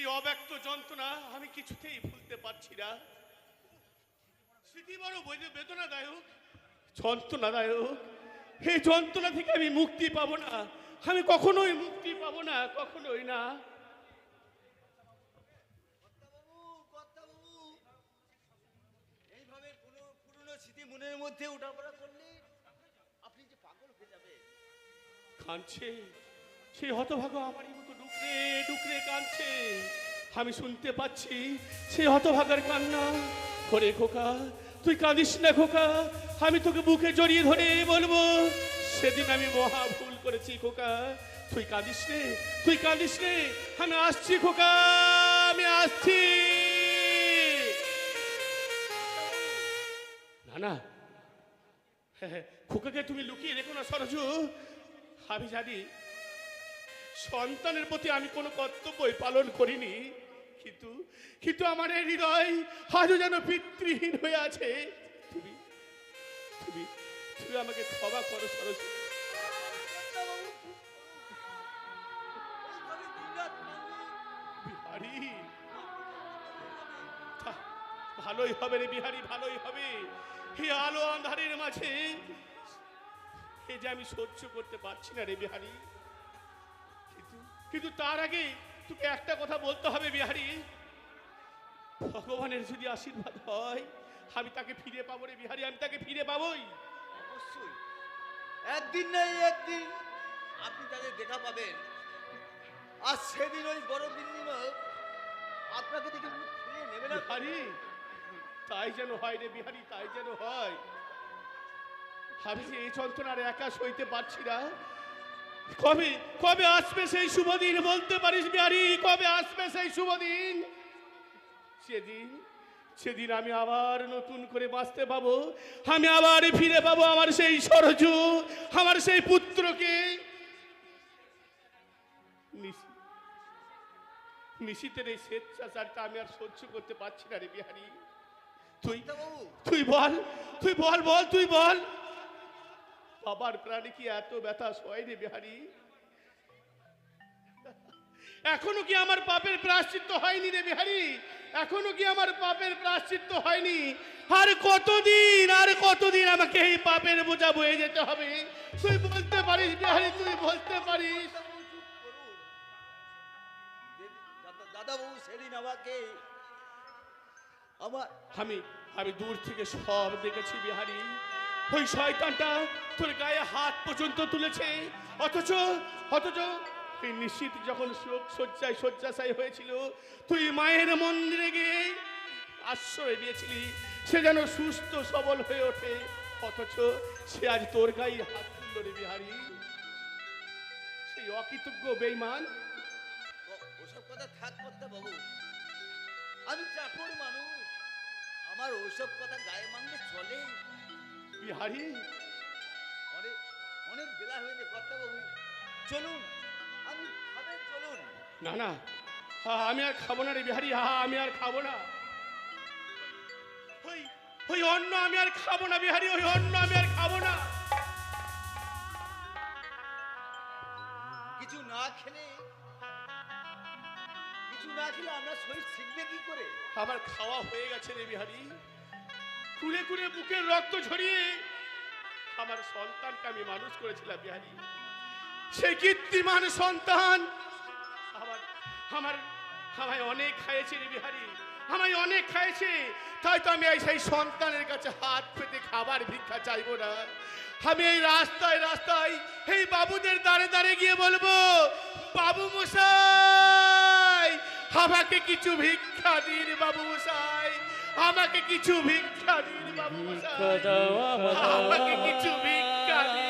সেই অব্যক্ত যন্ত্রণা আমি কিছুতেই ভুলতে পারছি না। স্মৃতি বড় বেদনাদায়ক, যন্ত্রণাদায়ক। এই যন্ত্রণা থেকে আমি মুক্তি পাবো না, আমি কখনোই মুক্তি পাবো না, কখনোই না। এইভাবে পুরনো স্মৃতি মনের মধ্যে উঠাপড়া করলে আপনি যে পাগল হয়ে যাবে। কাঁদছে সেই হতভাগা আমারই মতো ডুকরে ডুকরে কাঁদছে। আমি শুনতে পাচ্ছি সেই হতভাগার কান্না। ওরে খোকা, তুই কাঁদিস না খোকা, আমি তোকে বুকে জড়িয়ে ধরে বলবো সেদিন আমি মহা ভুল করেছি খোকা। তুই কাঁদিস রে, তুই কাঁদিস রে, আমি আসছি খোকা, আমি আসছি। না না, খোকাকে তুমি লুকিয়ে রেখো না সরজু। আমি জানি সন্তানের প্রতি আমি কোনো কর্তব্যই পালন করিনি, কিন্তু কিন্তু আমার এই হৃদয় আজও যেন পিতৃহীন হয়ে আছে। তুমি তুমি তুমি আমাকে ক্ষমা করো সরজু। বিহারি, ভালোই হবে রে বিহারি, ভালোই হবে। এই আলো আন্ধারের মাঝে এই যে আমি সহ্য করতে পারছি না রে বিহারি। কিন্তু তার আগে তোকে একটা কথা বলতে হবে বিহারি। ভগবানের যদি আশীর্বাদ হয় আমি তাকে ফিরে পাবো রে বিহারি, আমি তাকে ফিরে পাবোই। অবশ্যই একদিন নাই একদিন আপনি তাদের দেখা পাবেন। আর সেদিন ওই বড় বিল্ডিমা আপনাকে দেখে ফিরে নেবে না। বিহারি, তাই যেন হয় রে বিহারি, তাই যেন হয়। আমি যে এই যন্ত্রণার একা সইতে পারছি না। কবে কবে আসবে সেই শুভ দিন বলতে পারিস বিহারি? কবে আসবে সেই শুভ দিন? সেদিন সেদিন আমি আবার নতুন করে বাঁচতে পাবো, আমি আবার ফিরে পাবো আমার সেই সরজু, আমার সেই পুত্রকে। নিশীতের এই স্বেচ্ছাচারটা আমি আর সহ্য করতে পারছি না রে বিহারি। তুই তুই বল, তুই বল বল তুই বল, বাবার প্রাণে কি এত ব্যথা সয় রে বিহারি? এখনো কি আমার পাপের প্রায়শ্চিত্ত হয়নি রে বিহারি? এখনো কি আমার পাপের প্রায়শ্চিত্ত হয়নি? আর কতদিন আমাকে এই পাপের বোঝা বয়ে যেতে হবে? তুই বলতে পারিস বিহারি, তুই বলতে পারিস? দাদাবাবু সেদিন আমাকে আমি দূর থেকে সব দেখেছি বিহারি। ওই শয়তানটা তোর গায়ে হাত পর্যন্ত তুলেছে, অথচ এই নিশ্চিত যখন শোক শয্যাশায়ী হয়েছিল তুই মায়ের মন্দিরে গিয়ে আশ্রয় দিয়েছিলি, সে যেন সুস্থ সবল হয়ে ওঠে, অথচ সে আজ তোর গায়ে হাত তুলল রে বিহারি। সেই অকৃতজ্ঞ বেঈমান। ওসব কথা থাক করতে বাবু, আমি চাকর মানুষ, আমার ওসব কথা গায়ে মানলে চলে বিহারি? অনেক অনেক বেলা হয়েছে কর্তা বাবু, চলুন আমি খাবেন, চলুন। না না, আমি আর খাবো না রে বিহারি, আমি আর খাবো না। ওই অন্ন আমি আর খাবো না বিহারি, ওই অন্ন আমি আর খাবো না। কিছু না খেলে আমরা শরীর শিখবে কি করে? আমার খাওয়া হয়ে গেছে রে বিহারি। কুড়ে কুড়ে বুকের রক্ত ঝরিয়ে আমার সন্তানকে আমি মানুষ করেছিলাম বিহারি। সেই কীর্তিমান সন্তান আমায় অনেক খাইয়েছে রে বিহারি, আমায় অনেক খাইয়েছে। তাই তো আমি সেই সন্তানের কাছে হাত পেতে খাবার ভিক্ষা চাইবো না। আমি এই রাস্তায় এই বাবুদের দাঁড়ে গিয়ে বলবো, বাবু মশাই আমাকে কিছু ভিক্ষা দিন, বাবু মশাই আমাকে কিছু ভিক্ষা দিন, বাবু মশাই আমাকে কিছু ভিক্ষা দিন।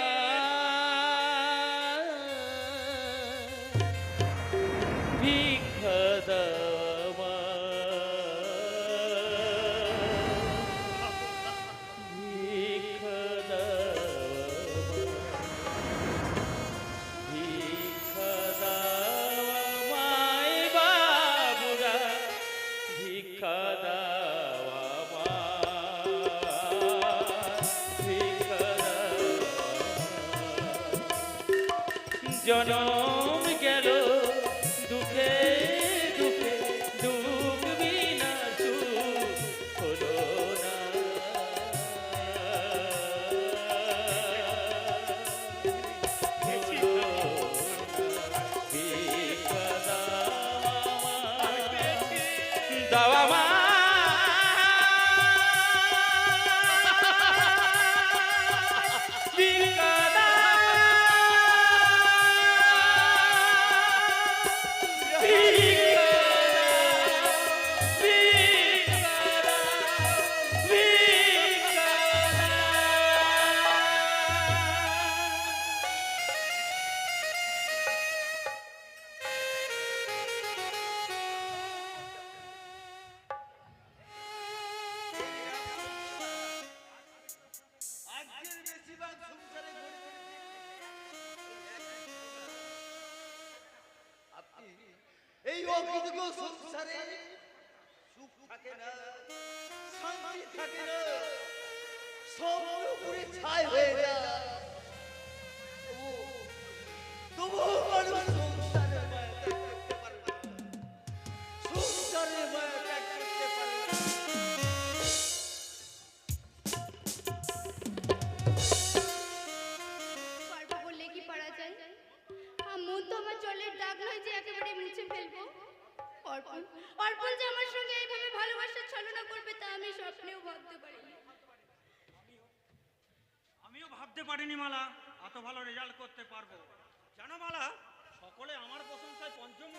জনম গেল দুঃখে দুঃখে দাও আমার ভিক্ষা দাও আজকের বেশিরভাগ সংসারে আপনি এই অকৃতজ্ঞ সংসারে সুখ থাকে না, শান্তি থাকে না, সব পুরে ছাই হয়ে যায়। তবুও মানুষ সংসারে মায়া ত্যাগ করতে পারে না, সংসারে মায়া ত্যাগ করতে পারে না। পারবো বললে কি পারা যায়? মন তো আমার জলের দাগ নয় যে একেবারে মুছে ফেলবো। অর্পণ অর্পণ যে আমার সঙ্গে এইভাবে ভালোবাসার ছলনা করবে তা আমি স্বপ্নেও ভাবতে পারিনি। আমিও ভাবতে পারিনি মালা এত ভালো রেজাল্ট করতে পারবো। জানো মালা, সকলে আমার প্রশংসায় পঞ্চম।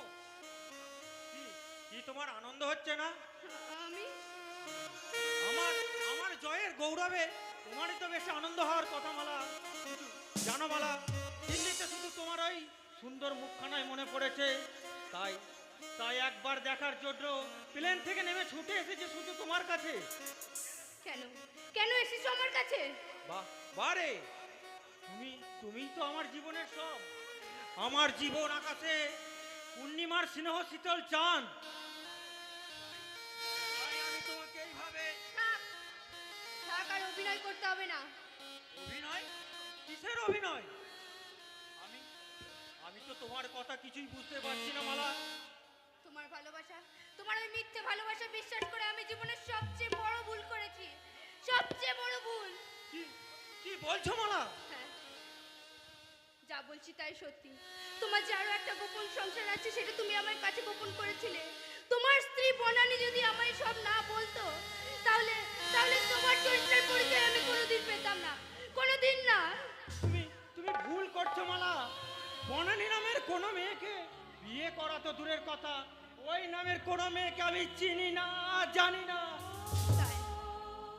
কি কি তোমার আনন্দ হচ্ছে না? আমি আমার আমার জয়ের গৌরবে তোমারই তো বেশি আনন্দ হওয়ার কথা মালা। কিন্তু জানো মালা, দিল্লিতে শুধু তোমার ওই সুন্দর মুখখানায় মনে পড়েছে, তাই তাই একবার দেখার জন্য প্লেন থেকে নেমে ছুটে এসেছে শুধু তোমার কাছে। কেন কেন এসেছো আমার কাছে? বাহ বারে, তুমি তো আমার জীবনের সব। আমার জীবন আকাশে পূর্ণিমার স্নেহ শীতল চাঁদ। তাই আমি তোমাকে এইভাবে থাক থাক, আর অভিনয় করতে হবে না। অভিনয়? কিসের অভিনয়? আমি আমি তো তোমার কথা কিছুই বুঝতে পারছি না মালা। তোমার ভালোবাসা, তোমার ওই মিথ্যে ভালোবাসা বিশ্বাস করে আমি জীবনের সবচেয়ে বড় ভুল করেছি, সবচেয়ে বড় ভুল। কি কি বলছো মালা? হ্যাঁ, যা বলছি তাই সত্যি। তোমার যে আরো একটা গোপন সংসার আছে সেটা তুমি আমার কাছে গোপন করেছিলে। তোমার স্ত্রী বনানী যদি আমায় সব না বলতো তাহলে তাহলে তোমার চরিত্রের পরিচয় আমি কোনোদিন পেতাম না, কোনোদিন না। তুমি তুমি ভুল করছো মালা। বনানী নামের কোনো মেয়েকে বিয়ে করা তো দূরের কথা, ওই নামের কোনো মেয়েকে আমি চিনি না, জানি না। তাই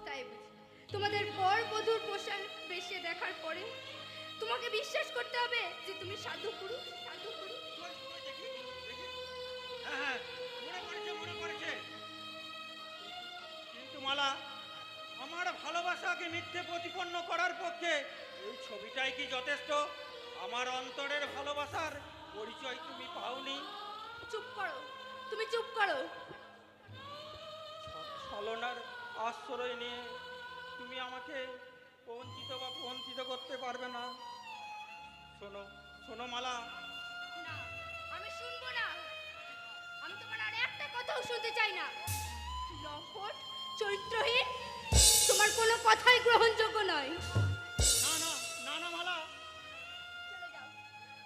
তাই বুঝি তোমাদের বর বধূর পোশাক বেশে দেখার পরে তোমাকে বিশ্বাস করতে হবে যে তুমি সাধু পুরুষ, সাধু পুরুষ। দেখি, দেখি। হ্যাঁ, মনে পড়েছে। কিন্তু মালা, আমার ভালোবাসাকে মিথ্যে প্রতিপন্ন করার পক্ষে এই ছবিটাই কি যথেষ্ট? আমার অন্তরের ভালোবাসার পরিচয় তুমি পাওনি। চুপ করো, তুমি চুপ করো। ছলনার আশ্রয় নিয়ে তুমি আমাকে বঞ্চিত করতে পারবে না। শোনো শোনো মালা, না, আমি শুনবো না। আমি তোমার আর একটা কথাও শুনতে চাই না। লম্পট, চরিত্রহীন, তোমার কোনো কথাই গ্রহণযোগ্য নয়। না না না না মালা, চলে যাও,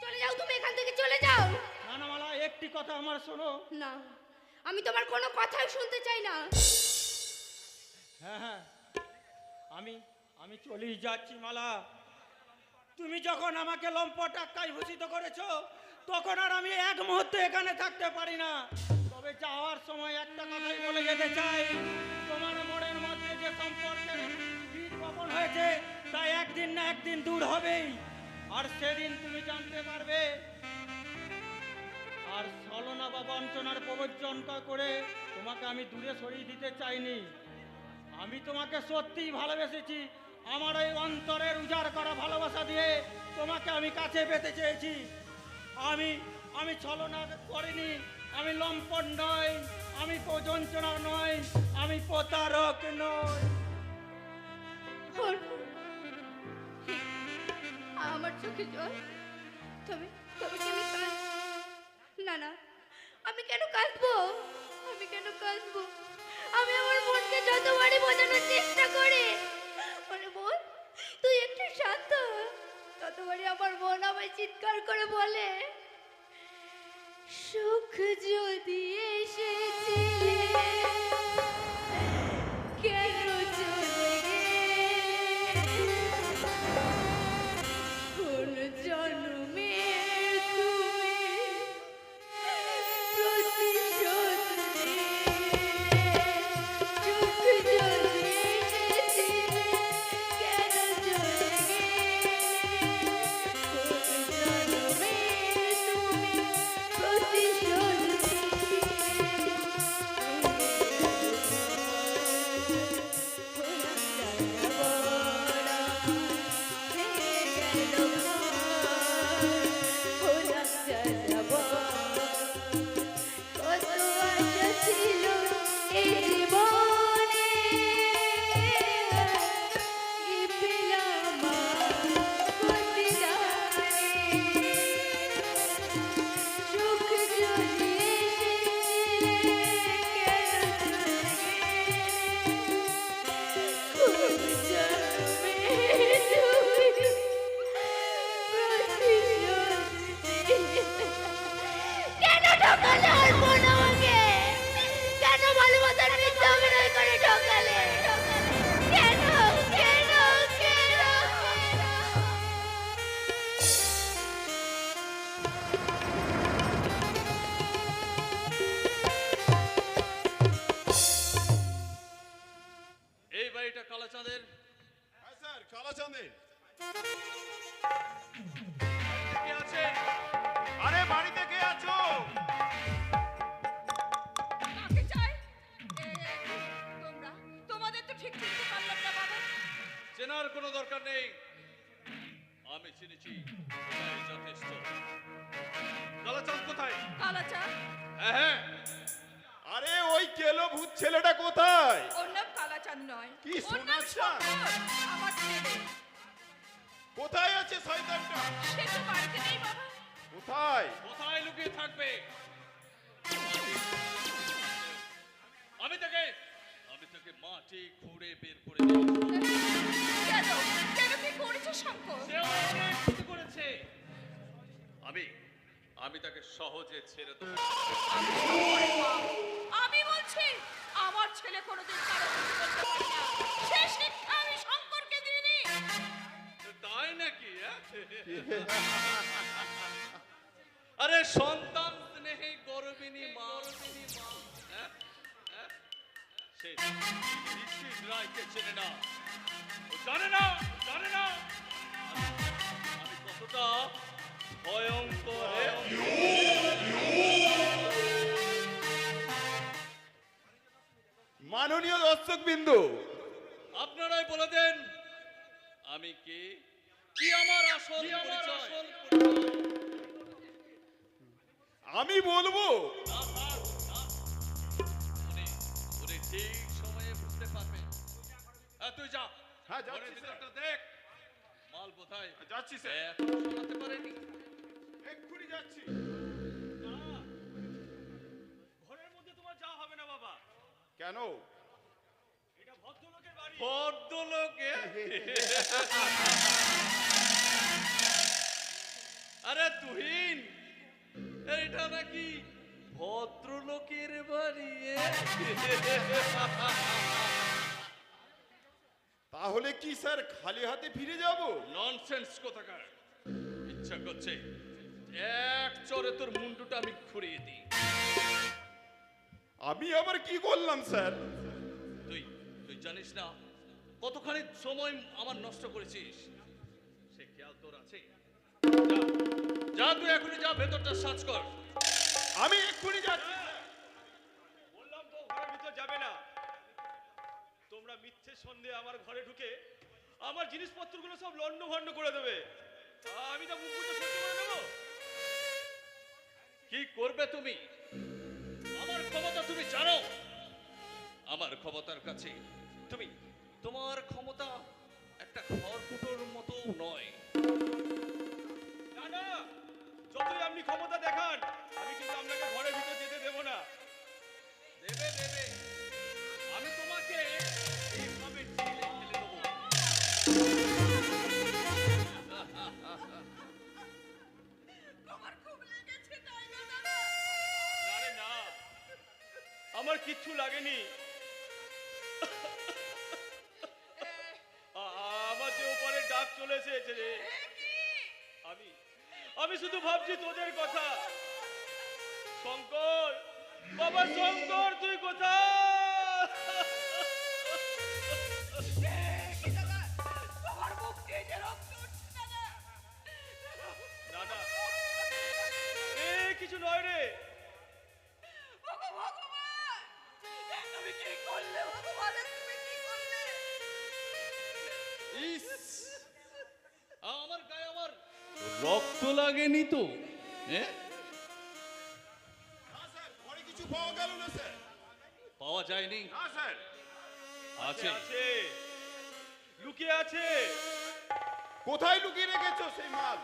চলে যাও, তুমি এখান থেকে চলে যাও। না না মালা, একটি কথা আমার শোনো। না, আমি তোমার কোনো কথাই শুনতে চাই না। হ্যাঁ, আমি আমি চলেই যাচ্ছি মালা। তুমি যখন আমাকে লম্পট আখ্যায় ভূষিত করেছো তখন আর আমি এক মুহূর্তে এখানে থাকতে পারি না। তবে যাওয়ার সময় একটা কথাই বলে যেতে চাই, তোমার মনের মধ্যে যে সম্পর্কের বীজ বপন হয়েছে তা একদিন না একদিন দূর হবেই, আর সেদিন তুমি জানতে পারবে। আর ছলনা বা বঞ্চনার প্রবঞ্চনা করে তোমাকে আমি দূরে সরিয়ে দিতে চাইনি। আমি তোমাকে সত্যিই ভালোবেসেছি। আমার এই অন্তরের উজাড় করা ভালোবাসা দিয়ে তোমাকে আমি কাছে পেতে চেয়েছি। আমি ছলনা করিনি, আমি লম্পট নই, আমি প্রবঞ্চনা নই, আমি প্রতারক নই। আমার চোখে জল, তবে তবে কি আমি না না, আমি কেন কাঁদবো? আমি কেন কাঁদবো? আমি আমার বোনকে যতবারই বোঝানোর চেষ্টা করি, বলে বোন তুই একটু শান্ত, ততবারই আমার বোন আমায় চিৎকার করে বলে সুখ যদি এসেছিলে এটা কালাচাঁদের? হ্যাঁ স্যার, কালাচাঁদের। কে আছেন? আরে বাড়িতে কে আছো? কাকে চাই? তোমরা তোমাদের তো ঠিক চিনতে পারলাম না বাবা। চেনার কোনো দরকার নেই, আমি চিনেছি, এটাই যথেষ্ট। কালাচাঁদ কোথায়? কালাচাঁদ? হ্যাঁ, আরে ওই কেলো ভূত ছেলেটা কোথায়? ওর নাম কালাচাঁদ নয়, কি ওর নাম শোনাচ্ছ? শঙ্কর, আমার ছেলে। কোথায় আছে শয়তানটা? সে তো বাড়িতে নেই বাবা। কোথায়? কোথায় লুকিয়ে থাকবে? আমি তাকে মাটি খুঁড়ে বের করে দিয়েছি। কেন কেন কি করেছো শঙ্কর? সে অনেক ক্ষতি করেছে। আমি তাকে সহজে ছেড়ে দেবো। আমি বলছি আমার ছেলে কোনোদিন কারো কিছু করতে পারে না। সে শিক্ষা আমি শঙ্করকে দিইনি। তাই নাকি? আরে সন্তান স্নেহে গর্বিণী মা, হ্যাঁ? হ্যাঁ? সে ঋষির রায়কে চেনে না, ও জানে না আমি কতটা ভয়ঙ্কর। মাননীয় দর্শক বিন্দু, আপনারাই বলে দেন আমি কে, কি আমার আসল পরিচয়? আমি বলবো। না, স্যার, না। উনি ঠিক সময়ে বুঝতে পারবেন। হ্যাঁ, তুই যা। হ্যাঁ, যাচ্ছি, ঘরের স্যার। ভিতরটা দেখ, মাল কোথায়? যাচ্ছি স্যার, এখনো শোনাতে পারেনি। এক্ষুনি যাচ্ছি। ঘরের মধ্যে তোমার যাওয়া হবে না বাবা, কেন? এটা ভদ্রলোকের বাড়ি। ভদ্রলোকে? আরে তুহিন, এটা নাকি ভদ্রলোকের বাড়ি? তাহলে কি স্যার খালি হাতে ফিরে যাব? ননসেন্স কোথাকার। ইচ্ছা করছে এক চরে তোর মুন্ডুটা আমি খুঁড়িয়ে দিই। আমি আবার কি করলাম স্যার? তুই তুই জানিস না কতখানি সময় আমার নষ্ট করেছিস, সে খেয়াল তোর আছে? যা, যা তুই এখনই যা, ভেতরটা সার্চ কর। আমি এক্ষুনি যাচ্ছি স্যার। বললাম তো ঘরের ভিতর যাবে না। তোমরা মিথ্যে সন্দেহে আমার ঘরে ঢুকে আমার জিনিসপত্রগুলো সব লন্ড ভন্ড করে দেবে। আমি তো মুখ বুঝে সহ্য করে নেবো। কি করবে তুমি? আমার ক্ষমতা তুমি জানো? আমার ক্ষমতার কাছে তোমার ক্ষমতা একটা খড়কুটোর মতো নয়। না না, যতই আপনি ক্ষমতা দেখান আমি কিন্তু আপনাকে ঘরের ভিতর যেতে দেবো না। দেবে, আমি তোমাকে এইভাবে জেলে ফেলে দেবো। তোমার খুব লেগেছে তাই না দাদা? না রে না, আমার কিচ্ছু লাগেনি। আমার যে ওপারে ডাক চলে এসেছে রে। আমি শুধু ভাবছি তোদের কথা। শঙ্কর, বাবা শঙ্কর, তুই কোথায়? তোমার মুখ দিয়ে যে রক্ত উঠছে দাদা। না না, এ কিছু নয় রে। ওগো ভগবান, এ তুমি কি করলে ভগবান? এ তুমি কি করলে? ইস, আমার গায়ে আমার রক্ত লাগেনি তো? হ্যাঁ, না স্যার, ঘরে কিছু পাওয়া গেল না স্যার। পাওয়া যায়নি? না স্যার। আছে। আছে, লুকিয়ে আছে। কোথায় লুকিয়ে রেখেছো সেই মাল?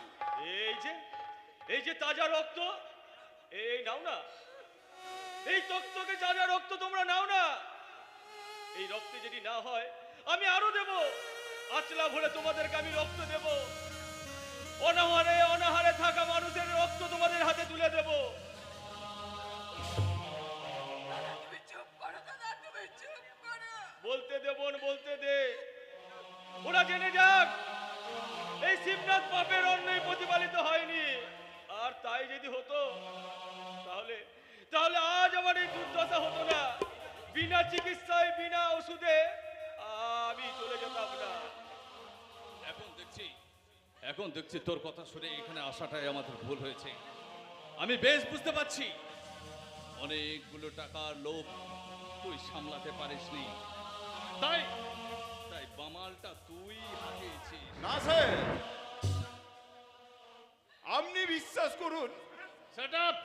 এই যে তাজা রক্ত, এই নাও না। এই তক্তকে তাজা রক্ত তোমরা নাও না। এই রক্তে যদি না হয় আমি আরো দেব। আচলা ভরে তোমাদেরকে আমি রক্ত দেব। অনাহারে থাকা মানুষের রক্ত তোমাদের হাতে তুলে দেব। তুমি চুপ করো দাদা, তুমি চুপ করো। বলতে দে বোন, বলতে দে। ওরা জেনে যাক এই শিবনাথ পাপের অন্যায় প্রতিপালিত হয়নি। আর তাই যদি হতো তাহলে আজ আমার এই দুর্দশা হতো না। বিনা চিকিৎসায়, বিনা ওষুধে আমি চলে যেতাম না। এখন দেখছি তোর কথা শুনে এখানে আসাটাই আমাদের ভুল হয়েছে। আমি বেশ বুঝতে পারছি অনেকগুলো টাকার লোভ তুই সামলাতে পারিসনি, তাই তাই বামালটা তুই হাতিয়েছিস। না স্যার, আপনি বিশ্বাস করুন। Shut up!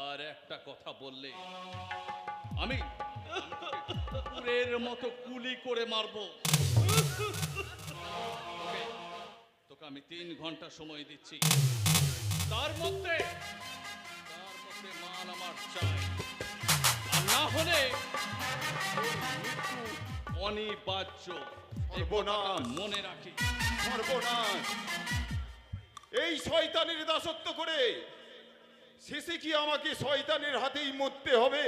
আর একটা কথা বললে আমি কুকুরের মতো কুলি করে মারবো। তোকে আমি 3 ঘন্টা সময় দিচ্ছি, তার মধ্যে মাল আমার চাই, আর না হলে মৃত্যু অনিবার্য। এই কথাটা মনে রাখি। সর্বনাশ! এই শয়তানের দাসত্ব করে শেষে কি আমাকে শয়তানের হাতেই মরতে হবে?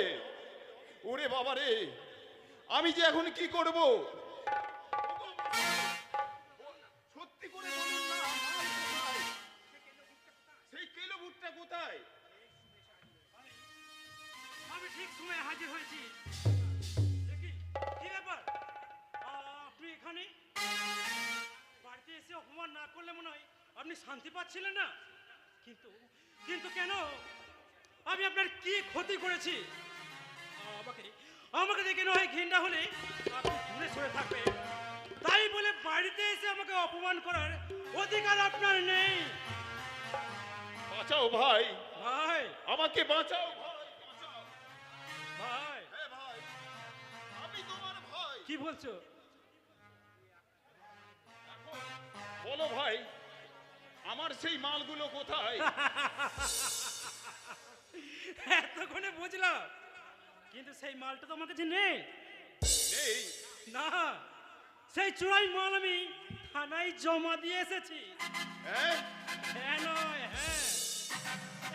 ওরে বাবারে, আমি যে এখন কি করব? সত্যি করে বলুন না, মাল কোথায়? সেই কেলো ভুট্টা কোথায়? আমি ঠিক সময়ে হাজির হয়েছি। দেখি কি ব্যাপার, আপনি এখানে বাড়িতে এসে অপমান না করলে মনে হয় আপনি শান্তি পাচ্ছিলেন না। কিন্তু কিন্তু কেন? আমি আপনার কি ক্ষতি করেছি? আমাকে আমাকে দেখে নয় ঘৃণা হলে আপনি দূরে সরে থাকবেন, তাই বলে বাড়িতে এসে আমাকে অপমান করার অধিকার আপনার নেই। বাঁচাও ভাই, ভাই আমাকে বাঁচাও ভাই, বাঁচাও। ভাই হ্যাঁ ভাই, আমি তোমার ভাই। কি বলছো? বলো ভাই, আমার সেই মালগুলো কোথায়? এতক্ষণে বুঝলাম, কিন্তু সেই মালটা তো আমার কাছে নেই। নেই? না, সেই চুরাই মাল আমি থানায় জমা দিয়ে এসেছি। হ্যাঁ? হ্যাঁ নয় হ্যাঁ,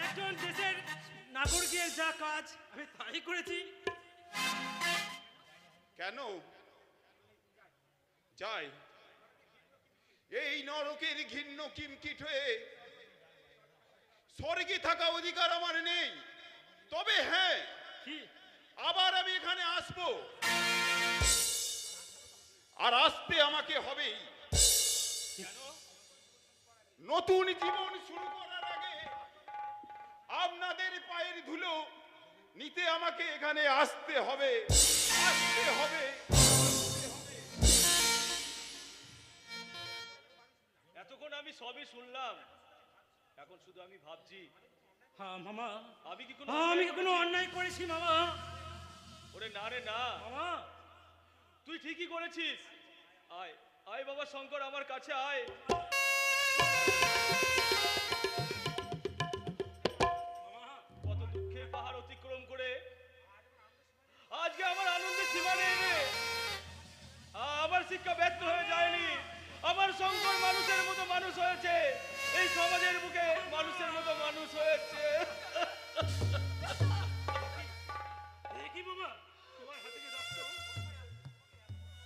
একজন দেশের নাগরিকের যা কাজ আমি তাই করেছি। কেন? যাই, এই নরকের ঘৃণ্য কিমকিট হয়ে স্বর্গে থাকা অধিকার আমার নেই। তবে হ্যাঁ, কি আবার আমি এখানে আসব, আর আসতে আমাকে হবেই। নতুন জীবন শুরু করার আগে আপনাদের পায়ের ধুলো নিতে আমাকে এখানে আসতে হবে, আসতে হবে। এতক্ষণ আমি সবই শুনলাম, এখন শুধু আমি ভাবছি হ্যাঁ মামা, আমি কি আমি কি কোনো অন্যায় করেছি মামা? ওরে না রে না, মামা তুই ঠিকই করেছিস। আয় আয় বাবা শঙ্কর, আমার কাছে আয়। কত দুঃখের পাহাড় অতিক্রম করে আজকে আমার আনন্দের সীমা নেই রে। আমার শিক্ষা ব্যর্থ হয়ে যায়নি, আমার শঙ্কর মানুষের মতো মানুষ হয়েছে, এই সমাজের বুকে মানুষের মতো মানুষ হয়েছে। দেখি মামা, তোমার হাতে যে রক্ত,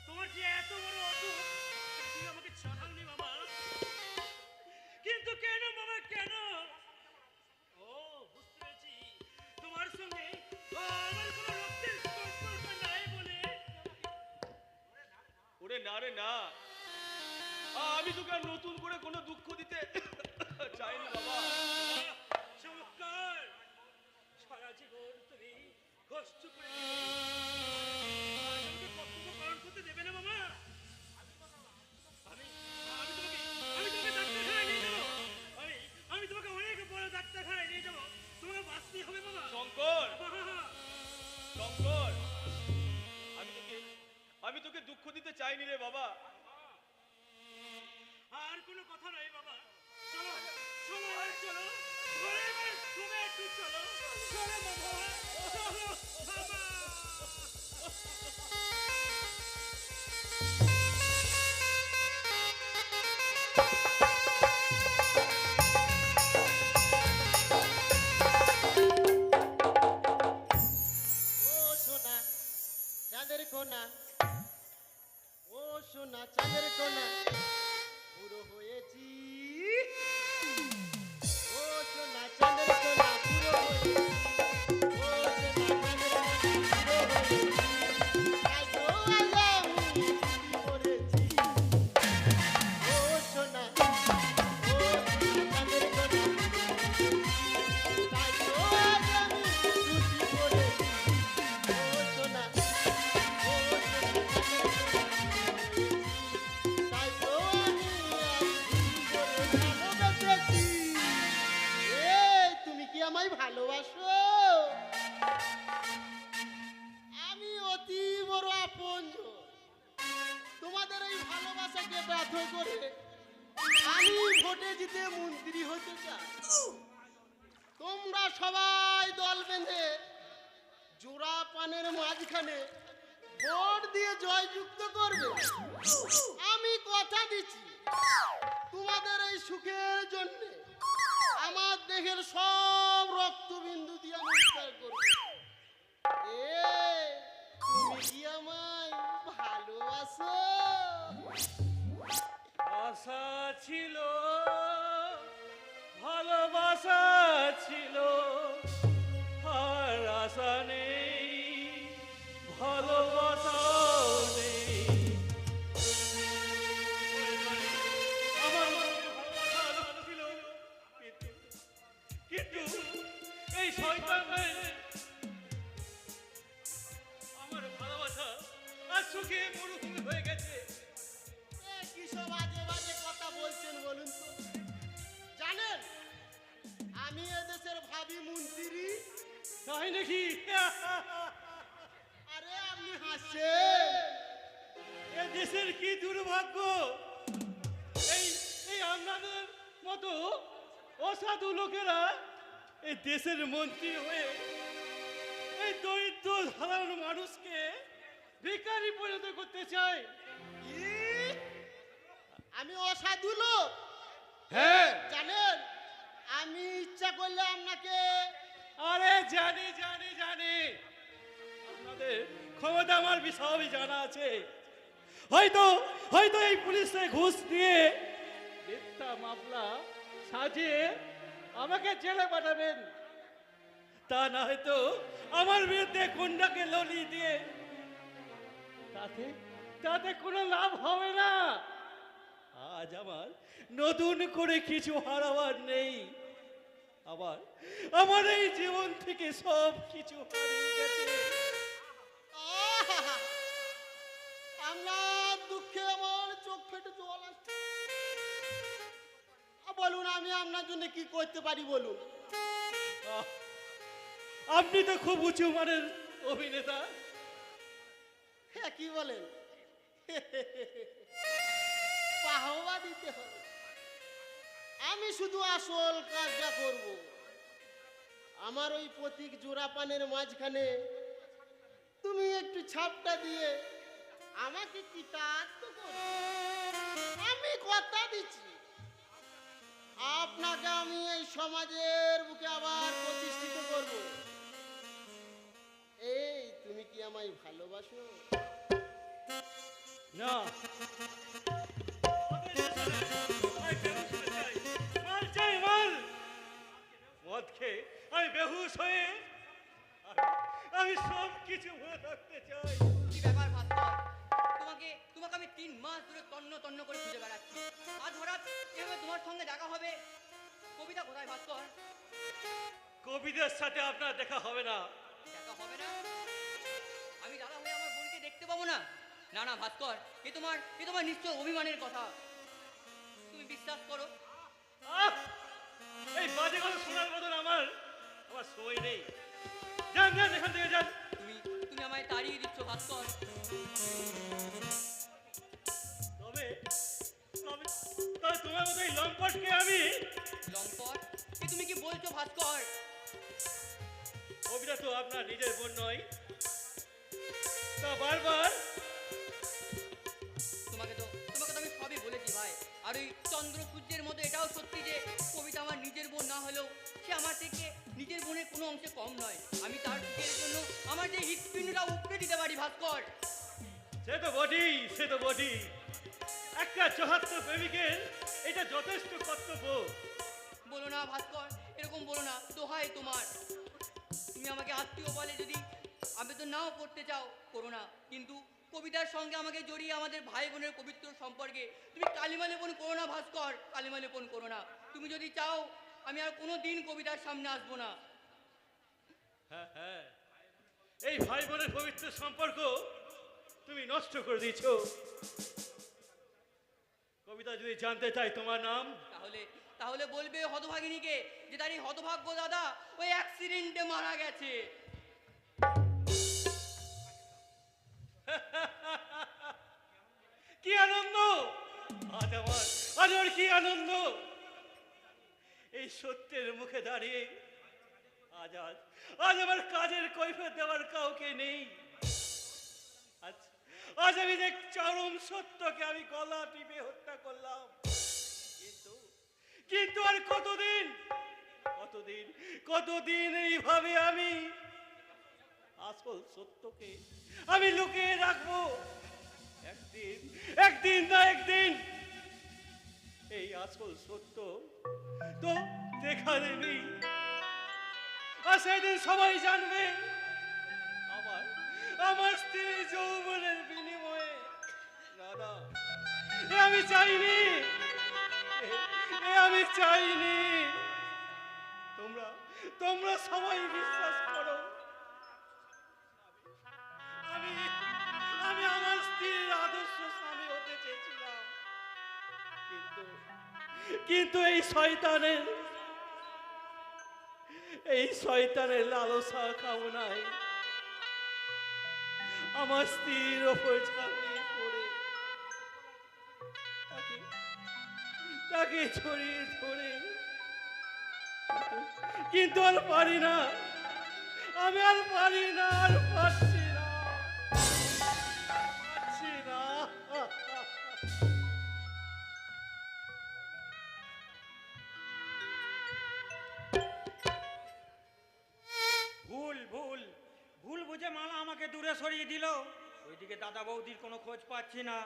তোমার যে এত বড় অটুট, তুমি আমাকে জানাওনি মামা। কিন্তু কেন মামা, কেন? ও বুঝতে পেরেছি, তোমার সঙ্গে আমার কোনো রক্তের সম্পর্ক নাই বলে। ওরে না রে না, আমি তোকে আর নতুন করে কোনো দুঃখ দিতে চাইনি বাবা। চমৎকার, সারা জীবন তুমি কষ্ট করে কর্তব্য পালন করতে দেবে না মামা। আমি আমি তোমাকে ডাক্তারখানায় নিয়ে যাবো। আমি তোমাকে অনেক বড় ডাক্তারখানায় নিয়ে যাবো, তোমাকে বাঁচতে হবে মামা। শঙ্কর শঙ্কর, আমি তোকে দুঃখ দিতে চাইনি রে বাবা। আর কোনো কথা নাই বাবা, চলো চলো চলো, ঘরে এবার তুমি একটু চলো চলো বাবা, চলো বাবা। ও সোনা চাঁদের কোনা, ও সোনা চাঁদের কোনা, বুড়ো হয়েছি। ও সোনা চাঁদের কোনা, বুড়ো হয়েছি। ও সোনা চাঁদের কোনা, বুড়ো হয়েছি। বাধ্য করে আমি ভোটে জিতে মন্ত্রী হতে চাই। তোমরা সবাই দল বেঁধে জোড়া পানের মাঝখানে ভোট দিয়ে জয়যুক্ত করবে। আমি কথা দিচ্ছি তোমাদের এই সুখের জন্য আমার দেহের সব রক্তবিন্দু দিয়ে আমি উদ্ধার করবো। তুমি কি আমায় ভালোবাসো? আশা ছিল, ভালোবাসা ছিল, আর আশা নেই, ভালোবাসাও নেই। আমার মনে ভালোবাসা ছিল, কিন্তু এই শয়তানের আমার ভালোবাসা আর সুখে মরুভূমি হয়ে গেছে। কি সব বাজে বাজে কথা বলছেন বলুন তো? জানেন আমি এদেশের ভাবি মন্ত্রী। তাই নাকি? আরে আপনি হাসছেন। এ দেশের কি দুর্ভাগ্য, এই এই আপনাদের মতো অসাধু লোকেরা এই দেশের মন্ত্রী হয়ে এই দরিদ্র সাধারণ মানুষকে ভিখারি পরিণত করতে চায়। কি? আমি অসাধু লোক? হ্যাঁ জানেন আমি ইচ্ছা করলে আপনাকে আরে জানি জানি জানি, আপনাদের ক্ষমতা আমার বিষয় জানা আছে। হয়তো হয়তো এই পুলিশে ঘুষ দিয়ে মিথ্যা মামলা সাজিয়ে আমাকে জেলে পাঠাবেন, তা না হয়তো আমার বিরুদ্ধে গুন্ডাকে ললি দিয়ে তাতে তাতে কোনো লাভ হবে না। আজ আমার নতুন করে কিছু হারাবার নেই। আবার আমার এই জীবন থেকে সব কিছু হারিয়ে গেছে। আহা! আপনার দুঃখে আমার চোখ ফেটে জল আসছে। বলুন আমি আপনার জন্য কি করতে পারি বলুন? আহ, আপনি তো খুব উঁচু মানের অভিনেতা। হ্যাঁ কি বলেন? বাহবা দিতে হবে। আমি শুধু আসল কাজটা করব। আমার ওই প্রতীক জোড়া পানের মাঝখানে তুমি একটু ছাপটা দিয়ে আমাকে কৃতার্থ করো। আমি কথা দিচ্ছি আপনাকে আমি এই সমাজের বুকে আবার প্রতিষ্ঠিত করব। এই তুমি কি আমায় ভালোবাসো? না, মাল চাই মাল। মদ খেয়ে আমি বেহুশ হয়ে আমি সব কিছু ভুলে থাকতে চাই। কি ব্যাপার ভাস্কর? তোমাকে তোমাকে আমি 3 মাস ধরে তন্ন তন্ন করে খুঁজে বেড়াচ্ছি। আজ হঠাৎ এভাবে তোমার সঙ্গে দেখা হবে। কবিতা কোথায় ভাস্কর? কবিদের সাথে আপনার দেখা হবে না। দেখা হবে না? আমি দাদা হয়ে আমার বোনকে দেখতে পাবো না? না না ভাস্কর, এ তোমার নিশ্চয় অভিমানের কথা। তুমি বিশ্বাস করো। আহ! এই বাজে কথা শোনার মতন আমার সময় নেই। যান যান এখান থেকে যান। তুমি আমায় তাড়িয়ে দিচ্ছ ভাস্কর। তবে তবে তবে তোমার মতো এই লম্পটকে আমি লম্পট? এ তুমি কি বলছো ভাস্কর? কবিতা তো আপনার নিজের বোন নয়, তা বারবার তোমাকে তো আমি সবই বলেছি ভাই। আর ওই চন্দ্র সূর্যের মতো এটাও সত্যি যে কবিতা আমার নিজের বোন না হলেও সে আমার থেকে নিজের বোনের কোনো অংশে কম নয়। আমি তার সুখের জন্য আমার যে হৃৎপিণ্ডটা উপড়ে দিতে পারি ভাস্কর। সে তো বটেই। একটা চহাত্তর প্রেমিকের এটা যথেষ্ট কর্তব্য। বলো না ভাস্কর, এরকম বলো না, দোহাই তোমার। তুমি আমাকে আত্মীয় বলে যদি আবেদন নাও করতে চাও করো না, কিন্তু কবিতার সঙ্গে আমাকে জড়িয়ে আমাদের ভাই বোনের পবিত্র সম্পর্কে তুমি কালিমা লেপন করো না ভাস্কর, কালিমা লেপন করো না। তুমি যদি চাও আমি আর কোনো দিন কবিতার সামনে আসবো না। হ্যাঁ হ্যাঁ, এই ভাই বোনের পবিত্র সম্পর্ক তুমি নষ্ট করে দিয়েছ। কবিতা যদি জানতে চাই তোমার নাম, তাহলে বলবে হতভাগিনীকে যে তার এই হতভাগ্য দাদা ওই অ্যাক্সিডেন্টে মারা গেছে। কি আনন্দ! আজ কি আনন্দ এই সত্যের মুখে দাঁড়িয়ে। আজ আজ আজ আমার কাজের কৈফিয়ত দেওয়ার কাউকে নেই। আজ আজ আমি যে চরম সত্যকে আমি গলা টিপে হত্যা করলাম, কিন্তু কিন্তু আর কতদিন কতদিন কতদিন এইভাবে আমি আসল সত্যকে আমি লুকিয়ে রাখবো? একদিন একদিন না একদিন এই আসল সত্য তো দেখা দেবি, আর সেদিন সবাই জানবে আমার আমার স্ত্রীর যৌবনের বিনিময়ে। না না, এ আমি চাইনি, আমি চাইনি। তোমরা তোমরা সবাই বিশ্বাস করো, আমি আমি আমার স্ত্রীর আদর্শ স্বামী হতে চেয়েছিলাম, কিন্তু কিন্তু এই শয়তানের লালসা কামনায় আমার স্ত্রীর ওপর ঝাঁপিয়ে পড়ে তাকে ছড়িয়ে ধরে, কিন্তু আর পারি না, আমি আর পারি না, আর পারছি না, পারছি না। ভুল ভুল ভুল বুঝে মালা আমাকে দূরে সরিয়ে দিল। ওইদিকে দাদা বৌদির কোনো খোঁজ পাচ্ছি না।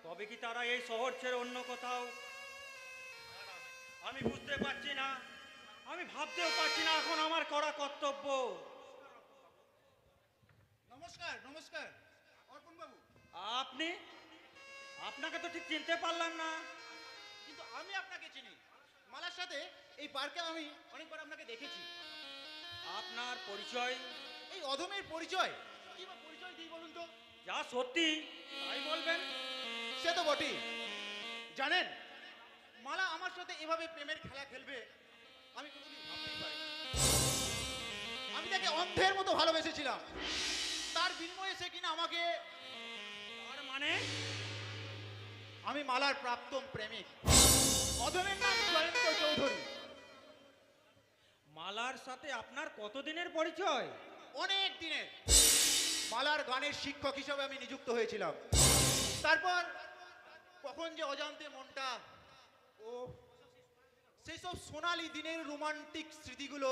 তবে কি তারা এই শহর ছেড়ে অন্য কোথাও? আমি বুঝতে পারছি না, আমি ভাবতেও পারছি না এখন আমার করা কর্তব্য। নমস্কার নমস্কার অর্পণ বাবু। আপনি? আপনাকে তো ঠিক চিনতে পারলাম না। কিন্তু আমি আপনাকে চিনি, মালার সাথে এই পার্কে আমি অনেকবার আপনাকে দেখেছি। আপনার পরিচয়? এই অধমের পরিচয় কি বা পরিচয় দিই বলুন তো? যা সত্যি তাই বলবেন। সে তো বটেই। জানেন, মালা আমার সাথে এভাবে প্রেমের খেলা খেলবে আমি কোনোদিন ভাবতেই পারি। আমি তাকে অন্ধের মতো ভালোবেসেছিলাম, তার বিনিময়ে সে কিনা আমাকে। তার মানে? আমি মালার প্রাক্তন প্রেমিক, অধমের নাম জয়ন্ত চৌধুরী। মালার সাথে আপনার কতদিনের পরিচয়? অনেক দিনের। মালার গানের শিক্ষক হিসেবে আমি নিযুক্ত হয়েছিলাম। তারপর কখন যে অজান্তে মনটা ও সেই সব সোনালী দিনের রোমান্টিক স্মৃতিগুলো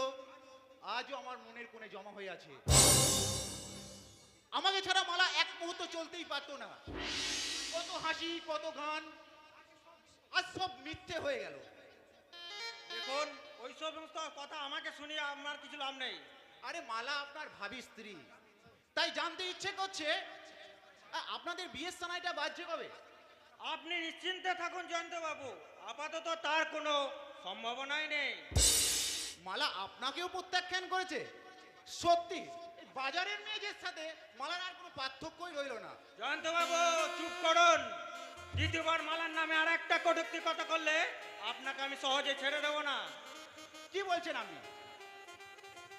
আজও আমার মনের কোণে জমা হয়ে আছে। আমাকে ছাড়া মালা এক মুহূর্ত চলতেই পারতো না। কত হাসি, কত গান, আজ সব মিথ্যে হয়ে গেল। দেখুন, ওই সমস্ত কথা আমাকে শুনিয়ে আমার কিছু লাভ নেই। আরে মালা আপনার ভাবি স্ত্রী, তাই জানতে ইচ্ছে করছে আপনাদের বিয়ের সানাইটা বাজছে কবে? আপনি নিশ্চিন্তে থাকুন জয়ন্ত বাবু, আপাতত তার কোনো সম্ভাবনাই নেই। মালা আপনাকেও প্রত্যাখ্যান করেছে? সত্যি এই বাজারের মেয়েদের সাথে মালার আর কোনো পার্থক্যই রইল না। জয়ন্ত বাবু চুপ করুন। দ্বিতীয়বার মালার নামে আর একটা কটূক্তি কথা করলে আপনাকে আমি সহজে ছেড়ে দেবো না। কি বলছেন আপনি?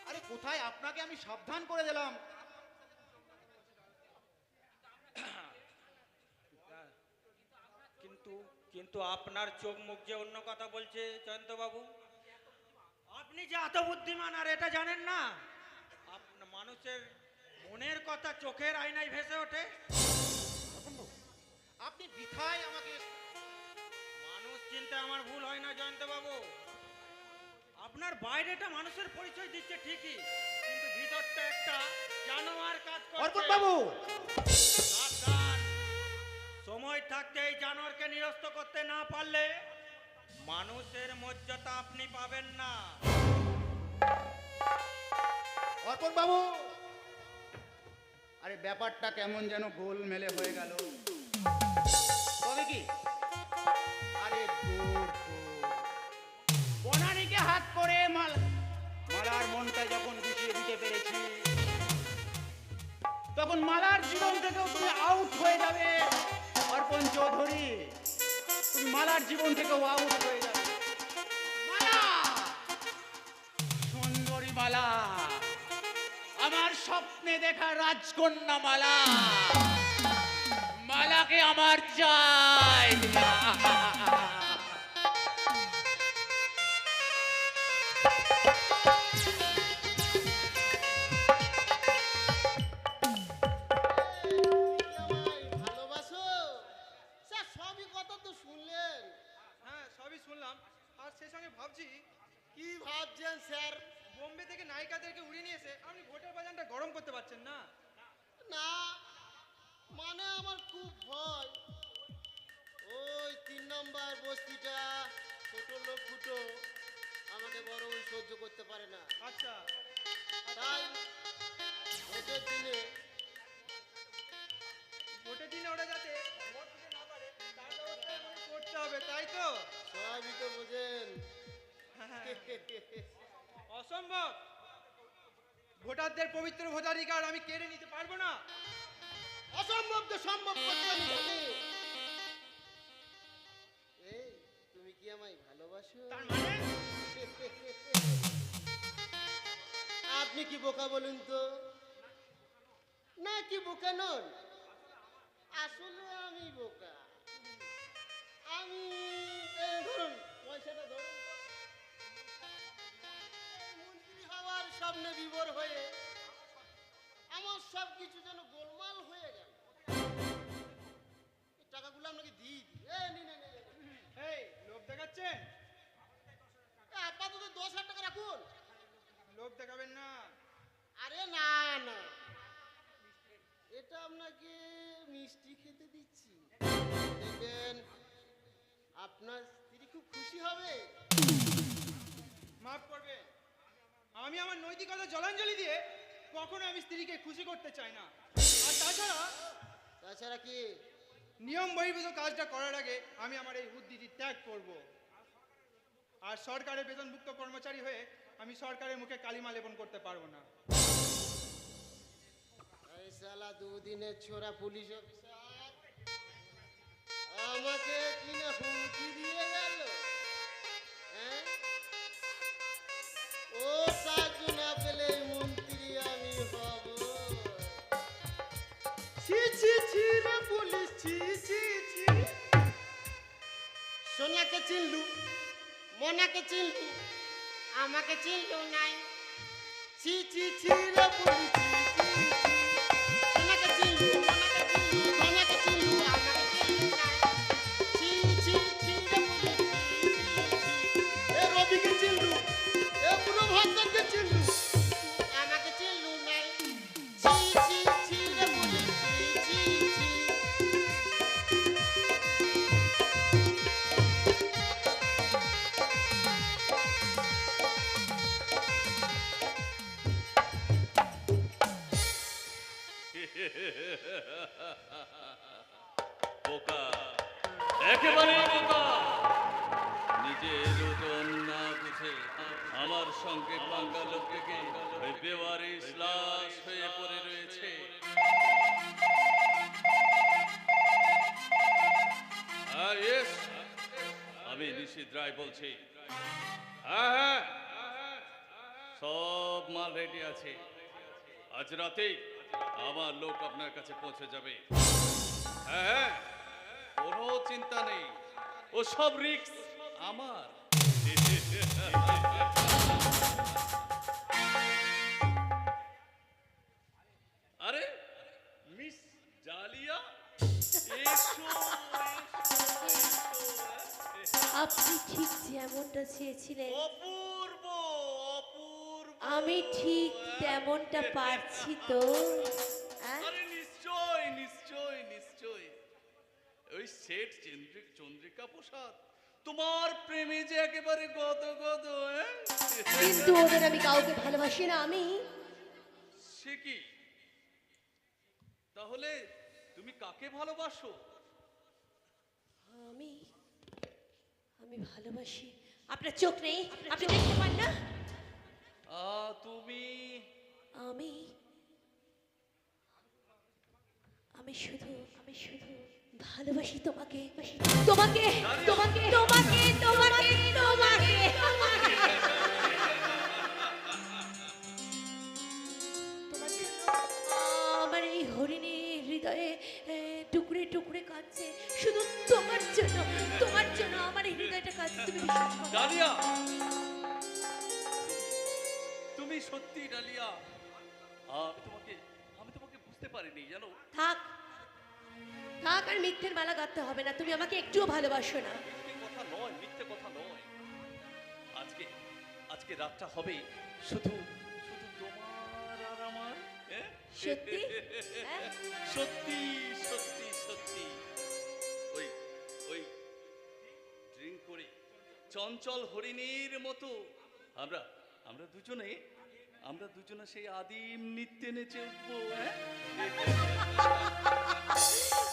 আরে কোথায় আপনাকে আমি সাবধান করে দিলাম। কিন্তু কিন্তু আপনার চোখ মুখ যে অন্য কথা বলছে জয়ন্ত বাবু। আপনি যে এত বুদ্ধিমান আর এটা জানেন না, মানুষের মনের কথা চোখের আয়নায় ভেসে ওঠে। আপনি বৃথায় আমাকে। মানুষ চিনতে আমার ভুল হয় না জয়ন্ত বাবু। আপনার বাইরেটা মানুষের পরিচয় দিচ্ছে ঠিকই, কিন্তু ভিতরটা একটা জানোয়ার কাজ করছে। অর্পণ বাবু, সাবধান! সময় থাকতে এই জানোয়ারকে নিরস্ত করতে না পারলে মানুষের মর্যাদা আপনি পাবেন না। অর্পণ বাবু, আরে ব্যাপারটা কেমন যেন গোলমেলে হয়ে গেল। তবে কি, আরে বনানীকে হাত করে মালার মনটা যখন গুছিয়ে দিতে পেরেছি, তখন মালার জীবন থেকেও তুমি আউট হয়ে যাবে। অর্পণ চৌধুরী, তুমি মালার জীবন থেকেও আউট হয়ে যাবে। মালা, সুন্দরী মালা, আমার স্বপ্নে দেখা রাজকন্যা মালা, মালাকে আমার চাই। নাম্বার বস্তিটা ছোট লোক ফুটো আমাকে বড় ওই সহ্য করতে পারে না। আচ্ছা তাই ভোটের দিনে ভোটের দিনে ওরা যাতে ভোট দিতে না পারে তার ব্যবস্থা আমাকে করতে হবে, তাই তো? সবই তো বোঝেন। অসম্ভব, ভোটারদের পবিত্র ভোটাধিকার আমি কেড়ে নিতে পারবো না। অসম্ভব তো সম্ভব করতে আমি জানি। এই তুমি কি আমায় ভালোবাসো? তার মানে আপনি কি বোকা বলুন তো, না কি বোকা নন? আসলে আমি বোকা। আমি এই ধরুন পয়সাটা ধরুন তো। এই মন্ত্রী হওয়ার সামনে বিভোর হয়ে আমার সব কিছু যেন গোলমাল হয়ে গেল। এই টাকাগুলো আপনাকে দিয়ে দিই। নিন, এই লোভ দেখাচ্ছেন? আপাতত 10,000 টাকা রাখুন। লোভ দেখাবেন না। আরে না না, এটা আপনাকে মিষ্টি খেতে দিচ্ছি, দেখবেন আপনার স্ত্রী খুব খুশি হবে। মাফ করবেন, আমি আমার নৈতিকতা জলাঞ্জলি দিয়ে কখনো আমি স্ত্রীকে খুশি করতে চাই না। আর তাছাড়া কি নিয়ম বহির্ভূত কাজটা করার আগে আমি আমার এই উদ্ধৃতি ত্যাগ করব। আর সরকারের বেতনভুক্ত কর্মচারী হয়ে আমি সরকারের মুখে কালিমা লেপন করতে পারবো না। এই শালা দুদিনের ছোড়া পুলিশ অফিসার আমাকে কিনা হুমকি দিয়ে গেল। হ্যাঁ, ও সাহায্য না পেলে মন্ত্রী আমি হব। ছি ছি ছি রে পুলিশ, ছি ছি ছি। সোনাকে চিনলু, মোনাকে চিনলু, আমাকে চিনলু নাই। ছি ছি ছি রে পুলিশ, ছি ছি ছি। সোনাকে চিনলু, মোনাকে চিনলু, ধনাকে চিনলু, আমাকে চিনলু নাই। ছি ছি ছি রে পুলিশ, ছি ছি ছি। এ রবিকে চিনলু, এ বুড়ো ভদ্রকে চিনলু, আমাকে চিনলু নাই। ছি ছি ছি রে পুলিশ, ছি ছি ছি। বোকা, একেবারে বোকা। নিজের ওজন না বুঝে আমার সঙ্গে পাঙ্গা লোক থেকে ওই বেওয়ারিশ লাশ হয়ে পড়ে রয়েছে। Yes, আমি নিশিত রায় বলছি। হ্যাঁ, সব মাল রেডি আছে। আজ রাতেই আমার লোক আপনার কাছে পৌঁছে যাবে। হ্যাঁ, কোনো চিন্তা নেই, ও সব রিস্ক আমার। আরে মিস জালিয়া, এসো। আপনি ঠিক যেমনটা চেয়েছিলেন অপূর্ব অপূর্ব। আমি ঠিক তেমনটা পারছি তো। আরে নিশ্চয় নিশ্চয় নিশ্চয়। ওই শেঠ চন্দ্রিকা প্রসাদ তোমার প্রেমে যে একেবারে গদ গদ। কিন্তু ওদের আমি কাউকে ভালোবাসি না। আমি সে কি? তাহলে তুমি কাকে ভালোবাসো? আমি আমি ভালোবাসি। আপনার চোখ নেই, আপনি দেখতে পান না? তুমি আমি আমি শুধু ভালোবাসি তোমাকে, তোমাকে, তোমাকে, তোমাকে, তোমাকে, তোমাকে। আমার এই হরিণী হৃদয়ে টুকরে টুকরে কাঁদছে শুধু তোমার জন্য, তোমার জন্য আমার এই হৃদয়টা কাঁদছে। তুমি বিশ্বাস করো? ডালিয়া, তুমি সত্যি ডালিয়া। আমি তোমাকে বুঝতে পারিনি জানো। থাক থাক, আর মিথ্যের মালা গাঁথতে হবে না। তুমি আমাকে একটুও ভালোবাসো না। মিথ্যে কথা নয়, মিথ্যে কথা নয়। আজকে রাতটা হবে শুধু শুধু তোমার আর আমার। সত্যি? সত্যি সত্যি সত্যি। ওই ওই চঞ্চল হরিণীর মতো আমরা আমরা দুজনে আমরা দুজনে সেই আদিম নৃত্যে নেচে উঠবো। হ্যাঁ,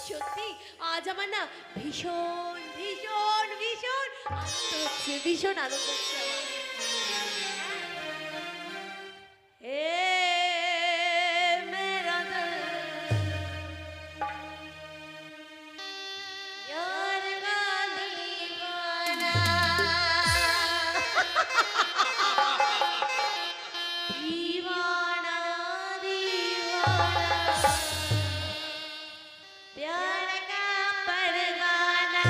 সত্যি আজ আমার না ভীষণ ভীষণ ভীষণ আনন্দ হচ্ছে, ভীষণ আনন্দ হচ্ছে আমার। এ মেরা দিল यार का दीवाना दीवाना दीवाना प्यार का परवाना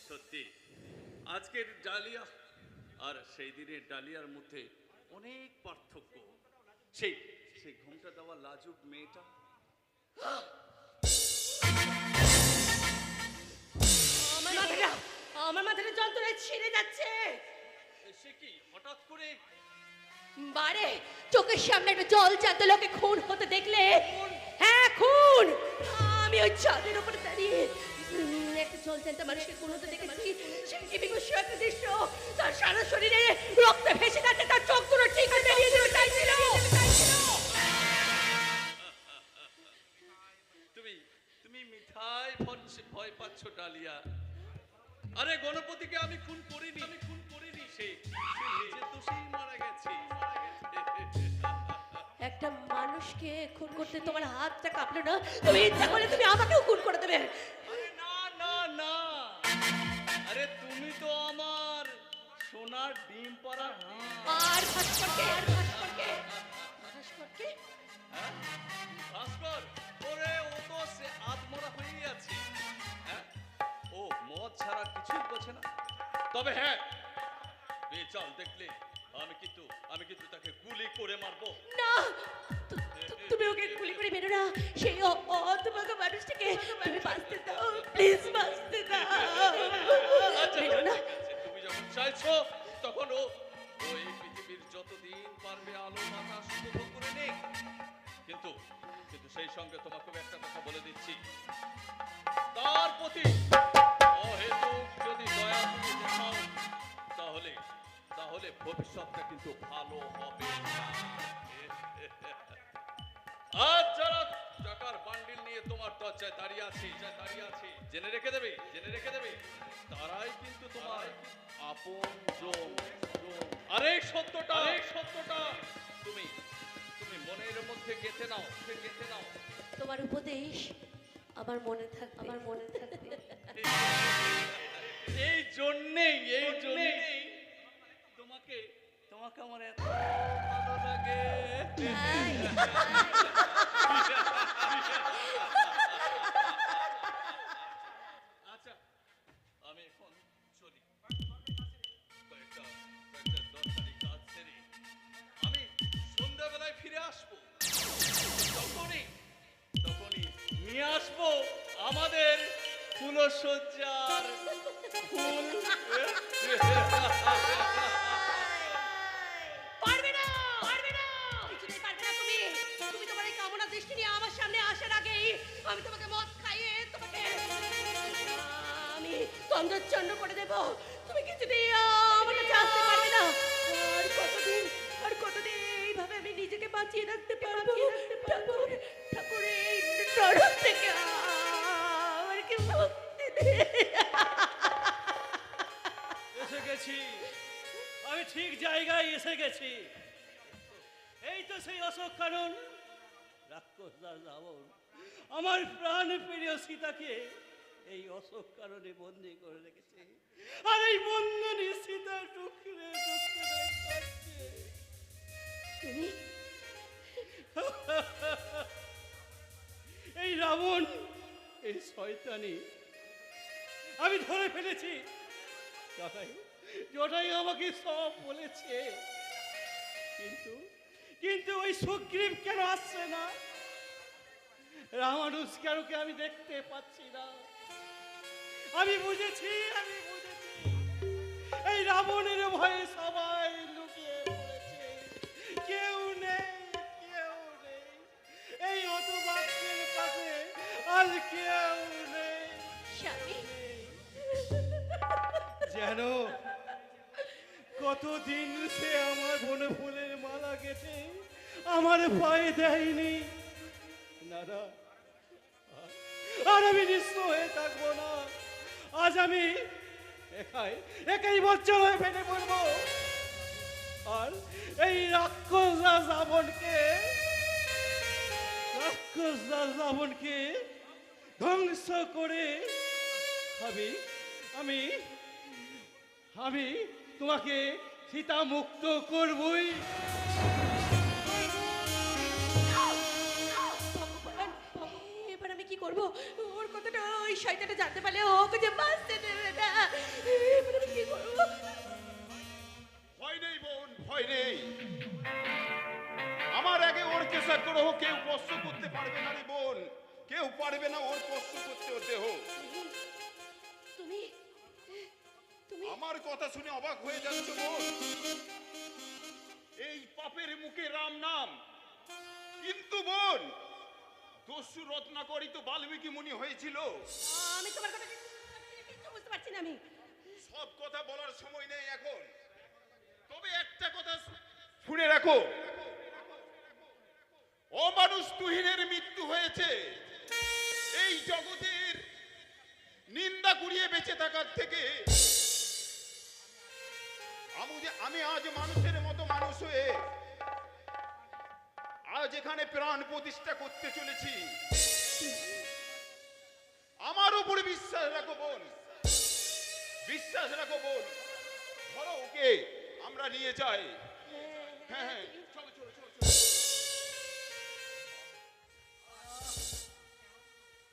সত্যি আজকের ডালিয়া আর সেই দিনের ডালিয়ার মধ্যে অনেক পার্থক্য। সেই সেই ঘুমটা দেওয়া লাজুক মেয়েটা, আমার মাথাটা যন্ত্রণায় ছিঁড়ে যাচ্ছে। সে কি হঠাৎ করে? বারে চোখের সামনে একটা জল জ্যান্ত লোকে খুন হতে দেখলে? হ্যাঁ খুন। আমি ওই ছাদের উপরে দাঁড়িয়ে একটা জল জ্যান্ত মানুষকে খুন হতে দেখেছি। সে কি বিভৎস একটা দৃশ্য। তার সারা শরীরে রক্ত ভেসে যাচ্ছে, তার চোখ দুটো ঠিক করে বেরিয়ে যেতে চাইছিল। তুমি তুমি মিঠাই ভয় পাচ্ছ ডালিয়া। আরে গণপতিকে আমি খুন করিনি, আমি খুন করিনি। সে নিজে দোষেই মারা গেছে। একটা মানুষকে খুন করতে তোমার হাতটা কাঁপলো না? তুমি ইচ্ছা করলে তুমি আমাকেও খুন করে দেবে। আরে না না না, আরে তুমি তো আমার সোনার ডিম পাড়া আর ভাস্করকে ভাস্করকে হ্যাঁ? ভাস্কর, ওরে ও তো সে আত্মরা হয়েই আছে। হ্যাঁ, ও মদ ছাড়া কিছুই বোঝে না। তবে হ্যাঁ, বেচাল দেখলে আমি কিন্তু তাকে গুলি করে মারবো। না, তুমি ওকে গুলি করে বেরো না। সেই অতভাগা মানুষটাকে তুমি বাঁচতে দাও, প্লিজ বাঁচতে দাও। আচ্ছা, বেরো না। ঠিক আছে, তুমি যখন চাইছো তখন ও এই পৃথিবীর যতদিন পারবে আলো বাতাস উপভোগ করে নেই। কিন্তু কিন্তু সেই সঙ্গে তোমাকে একটা কথা বলে দিচ্ছি, তার প্রতি অহেতুক যদি দয়া তুমি দেখাও তাহলে তাহলে ভবিষ্যৎটা কিন্তু ভালো হবে না। আজ যারা টাকার বান্ডিল নিয়ে তোমার দরজায় দাঁড়িয়ে আছে জেনে রেখে দেবে তারাই কিন্তু তোমার আপনজন। আরে সত্যটা তুমি তুমি মনের মধ্যে গেঁথে নাও। তোমার উপদেশ আমার মনে থাকবে। এই জন্যেই তোমাকে তোমাকে আমার এত ভালো লাগে। আচ্ছা আমি এখন চলি, কয়েকটা দরকারি কাজ সেরে আমি সন্ধ্যাবেলায় ফিরে আসবো। তখনই নিয়ে আসবো আমাদের ফুলসজ্জার ফুল। পারবে না কিছুতেই পারবে না তুমি। তুমি তোমার এই কামনা দৃষ্টি নিয়ে আমার সামনে আসার আগেই আমি তোমাকে মদ খাইয়ে তোমাকে আমি চন্দ্রচন্দ্র করে দেব। তুমি কিছুতেই আমার কাছে আসতে পারবে না। আর কতদিন এইভাবে আমি নিজেকে বাঁচিয়ে রাখতে পারবো? ঠাকুর এই নরক থেকে আমাকে মুক্তি দে। এসে গেছি, আমি ঠিক জায়গায় এসে গেছি। এই তো সেই অশোক কানন, রাক্ষস রাবণ আমার প্রাণ প্রিয় সীতাকে এই অশোক কারণে বন্দি করে রেখেছে। আর এই বন্ধনে সীতা টুকরে টুকরে কাটছে। তুমি এই রাবণ, এই শয়তানি আমি ধরে ফেলেছি। জটায়ু আমাকে সব বলেছে, কিন্তু ওই সুগ্রীব কেন আসছে না? রামানুজ কেনকে আমি দেখতে পাচ্ছি না? আমি বুঝেছি এই রাবণের ভয়ে সবাই লুকিয়ে পড়েছে। কেউ নেই এই হতভাগ্যের পাশে, আর কেউ নেই। স্বামী যেন কতদিন সে আমার বনে ফুলের মালা গেছে আমার পায়ে দেয়নি। না, আর আমি নিঃস্ব হয়ে থাকবো না। আজ আমি একাই বচ্চা হয়ে ফেটে পড়বো। আর এই রাক্ষস রাবণকে ধ্বংস করে আমি তোমাকে সীতা মুক্ত করবই। এবার আমি কি করব? ওর কথাটা ওই শয়তানটা জানতে পারলে ওকে যে বাঁচতে দেবে না। এবার আমি কি করব? ভয় নেই বোন, ভয় নেই। আমার আগে ওর কেসা গ্রহ কেউ স্পর্শ করতে পারবে না রে বোন, কেউ পারবে না ওর স্পর্শ করতে ওর দেহ। তুমি আমার কথা শুনে অবাক হয়ে যাচ্ছ বোন? এই পাপের মুখে রাম নাম, কিন্তু বোন দস্যু রত্নাকরই তো বাল্মীকি মুনি হয়েছিল। আমি তোমার কথা কিছু বুঝতে পারছি না। আমি সব কথা বলার সময় নেই এখন, তবে একটা কথা শুনে রাখো, অমানুষ তুহিনের মৃত্যু হয়েছে। এই জগতের নিন্দা কুড়িয়ে বেঁচে থাকার থেকে আমি আজ মানুষের মতো মানুষ হয়ে আজ এখানে প্রাণ প্রতিষ্ঠা করতে চলেছি। আমার উপরে বিশ্বাস রাখো বোন, ধরো ওকে আমরা নিয়ে যাই। হ্যাঁ চলো।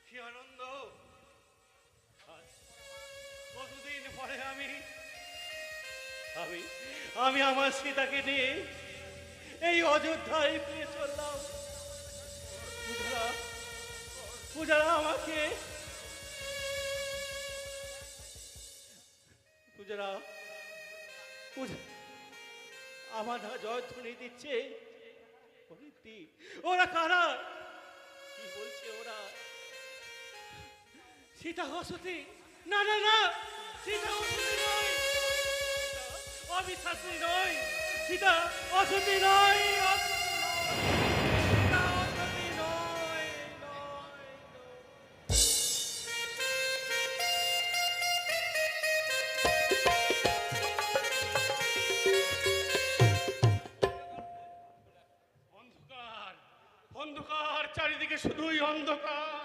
কি আনন্দ! কতদিন পরে আমি আমার সীতাকে নিয়ে এই অযোধ্যায় ফিরে চললাম। পূজারা আমাকে আমার জয়ধ্বনি দিচ্ছে। ওরা কারা? কি বলছে ওরা? সীতা অসতী? না, সীতা অসতী নয়, অবিশ্বাসী নয়, সীতা অসতী নয়, অন্ধকার, চারিদিকে শুধুই অন্ধকার।